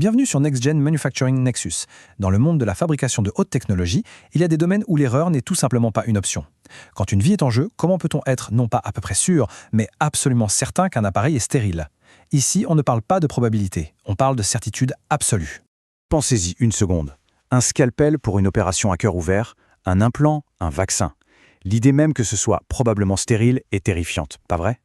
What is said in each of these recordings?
Bienvenue sur Next Gen Manufacturing Nexus. Dans le monde de la fabrication de haute technologie, il y a des domaines où l'erreur n'est tout simplement pas une option. Quand une vie est en jeu, comment peut-on être non pas à peu près sûr, mais absolument certain qu'un appareil est stérile? Ici, on ne parle pas de probabilité, on parle de certitude absolue. Pensez-y une seconde. Un scalpel pour une opération à cœur ouvert, un implant, un vaccin. L'idée même que ce soit probablement stérile est terrifiante, pas vrai?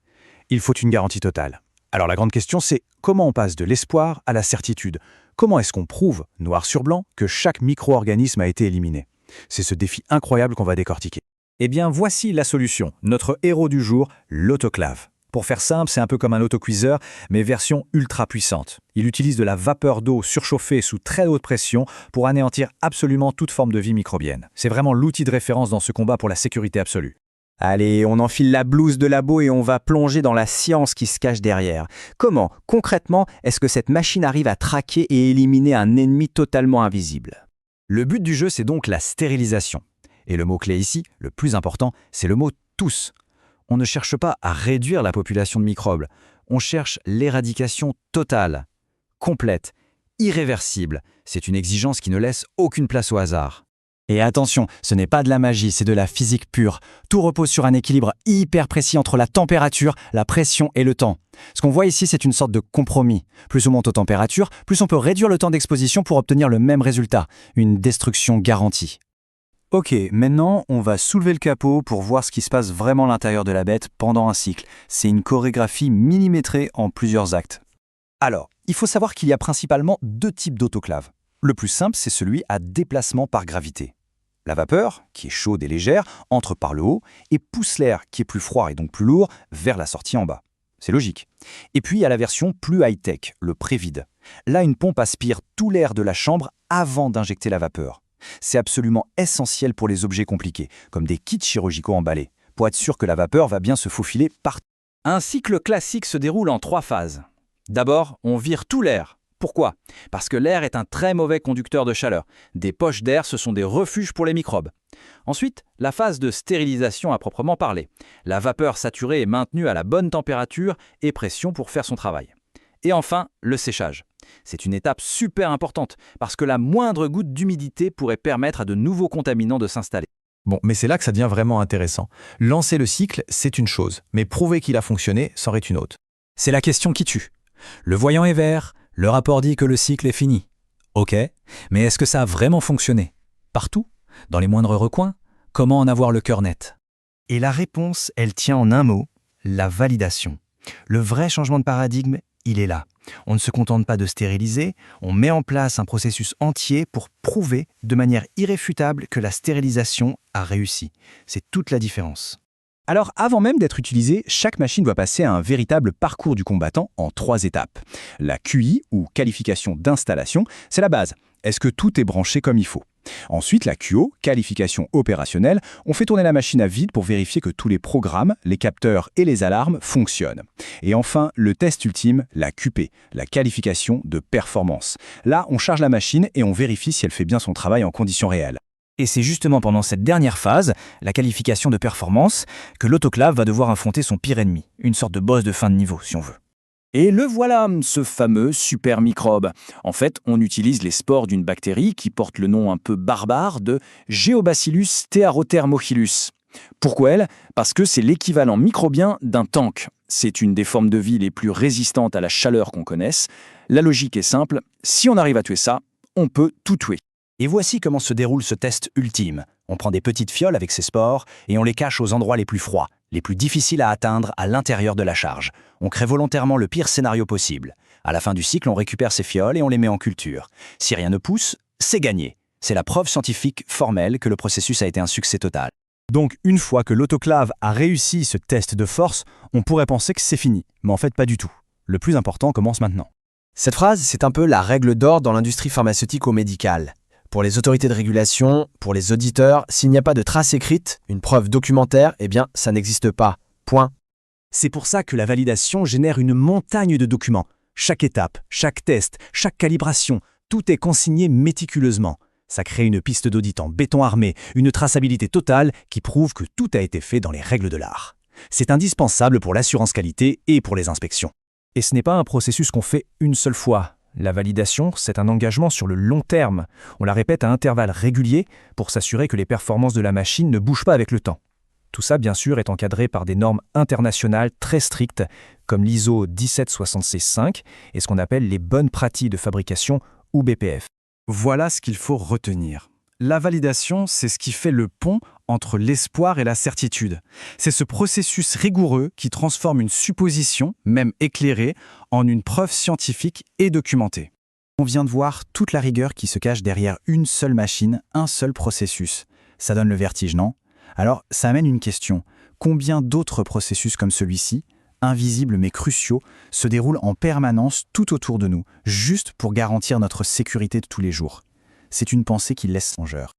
Il faut une garantie totale. Alors la grande question c'est comment on passe de l'espoir à la certitude? Comment est-ce qu'on prouve, noir sur blanc, que chaque micro-organisme a été éliminé? C'est ce défi incroyable qu'on va décortiquer. Eh bien, voici la solution. Notre héros du jour, l'autoclave. Pour faire simple, c'est un peu comme un autocuiseur, mais version ultra puissante. Il utilise de la vapeur d'eau surchauffée sous très haute pression pour anéantir absolument toute forme de vie microbienne. C'est vraiment l'outil de référence dans ce combat pour la sécurité absolue. Allez, on enfile la blouse de labo et on va plonger dans la science qui se cache derrière. Comment, concrètement, est-ce que cette machine arrive à traquer et éliminer un ennemi totalement invisible? Le but du jeu, c'est donc la stérilisation. Et le mot-clé ici, le plus important, c'est le mot « tous ». On ne cherche pas à réduire la population de microbes, on cherche l'éradication totale, complète, irréversible. C'est une exigence qui ne laisse aucune place au hasard. Et attention, ce n'est pas de la magie, c'est de la physique pure. Tout repose sur un équilibre hyper précis entre la température, la pression et le temps. Ce qu'on voit ici, c'est une sorte de compromis. Plus on monte aux températures, plus on peut réduire le temps d'exposition pour obtenir le même résultat, une destruction garantie. Ok, maintenant on va soulever le capot pour voir ce qui se passe vraiment à l'intérieur de la bête pendant un cycle. C'est une chorégraphie millimétrée en plusieurs actes. Alors, il faut savoir qu'il y a principalement deux types d'autoclaves. Le plus simple, c'est celui à déplacement par gravité. La vapeur, qui est chaude et légère, entre par le haut et pousse l'air, qui est plus froid et donc plus lourd, vers la sortie en bas. C'est logique. Et puis il y a la version plus high-tech, le pré-vide. Là, une pompe aspire tout l'air de la chambre avant d'injecter la vapeur. C'est absolument essentiel pour les objets compliqués, comme des kits chirurgicaux emballés, pour être sûr que la vapeur va bien se faufiler partout. Un cycle classique se déroule en 3 phases. D'abord, on vire tout l'air. Pourquoi? Parce que l'air est un très mauvais conducteur de chaleur. Des poches d'air, ce sont des refuges pour les microbes. Ensuite, la phase de stérilisation à proprement parler. La vapeur saturée est maintenue à la bonne température et pression pour faire son travail. Et enfin, le séchage. C'est une étape super importante parce que la moindre goutte d'humidité pourrait permettre à de nouveaux contaminants de s'installer. Bon, mais c'est là que ça devient vraiment intéressant. Lancer le cycle, c'est une chose, mais prouver qu'il a fonctionné, c'en est une autre. C'est la question qui tue. Le voyant est vert, le rapport dit que le cycle est fini. Ok, mais est-ce que ça a vraiment fonctionné? Partout? Dans les moindres recoins? Comment en avoir le cœur net? Et la réponse, elle tient en un mot, la validation. Le vrai changement de paradigme, il est là. On ne se contente pas de stériliser, on met en place un processus entier pour prouver de manière irréfutable que la stérilisation a réussi. C'est toute la différence. Alors avant même d'être utilisée, chaque machine doit passer à un véritable parcours du combattant en 3 étapes. La QI, ou qualification d'installation, c'est la base. Est-ce que tout est branché comme il faut? Ensuite, la QO, qualification opérationnelle, on fait tourner la machine à vide pour vérifier que tous les programmes, les capteurs et les alarmes fonctionnent. Et enfin, le test ultime, la QP, la qualification de performance. Là, on charge la machine et on vérifie si elle fait bien son travail en conditions réelles. Et c'est justement pendant cette dernière phase, la qualification de performance, que l'autoclave va devoir affronter son pire ennemi, une sorte de boss de fin de niveau, si on veut. Et le voilà, ce fameux super microbe. En fait, on utilise les spores d'une bactérie qui porte le nom un peu barbare de Geobacillus thearothermochilus. Pourquoi elle? Parce que c'est l'équivalent microbien d'un tank. C'est une des formes de vie les plus résistantes à la chaleur qu'on connaisse. La logique est simple, si on arrive à tuer ça, on peut tout tuer. Et voici comment se déroule ce test ultime. On prend des petites fioles avec ces spores et on les cache aux endroits les plus froids, les plus difficiles à atteindre à l'intérieur de la charge. On crée volontairement le pire scénario possible. À la fin du cycle, on récupère ces fioles et on les met en culture. Si rien ne pousse, c'est gagné. C'est la preuve scientifique formelle que le processus a été un succès total. Donc une fois que l'autoclave a réussi ce test de force, on pourrait penser que c'est fini. Mais en fait, pas du tout. Le plus important commence maintenant. Cette phrase, c'est un peu la règle d'or dans l'industrie pharmaceutique-médicale. Pour les autorités de régulation, pour les auditeurs, s'il n'y a pas de trace écrite, une preuve documentaire, eh bien, ça n'existe pas. Point. C'est pour ça que la validation génère une montagne de documents. Chaque étape, chaque test, chaque calibration, tout est consigné méticuleusement. Ça crée une piste d'audit en béton armé, une traçabilité totale qui prouve que tout a été fait dans les règles de l'art. C'est indispensable pour l'assurance qualité et pour les inspections. Et ce n'est pas un processus qu'on fait une seule fois. La validation, c'est un engagement sur le long terme. On la répète à intervalles réguliers pour s'assurer que les performances de la machine ne bougent pas avec le temps. Tout ça, bien sûr, est encadré par des normes internationales très strictes, comme l'ISO 17665 et ce qu'on appelle les bonnes pratiques de fabrication ou BPF. Voilà ce qu'il faut retenir. La validation, c'est ce qui fait le pont entre l'espoir et la certitude. C'est ce processus rigoureux qui transforme une supposition, même éclairée, en une preuve scientifique et documentée. On vient de voir toute la rigueur qui se cache derrière une seule machine, un seul processus. Ça donne le vertige, non? Alors, ça amène une question. Combien d'autres processus comme celui-ci, invisibles mais cruciaux, se déroulent en permanence tout autour de nous, juste pour garantir notre sécurité de tous les jours? C'est une pensée qui laisse songeur.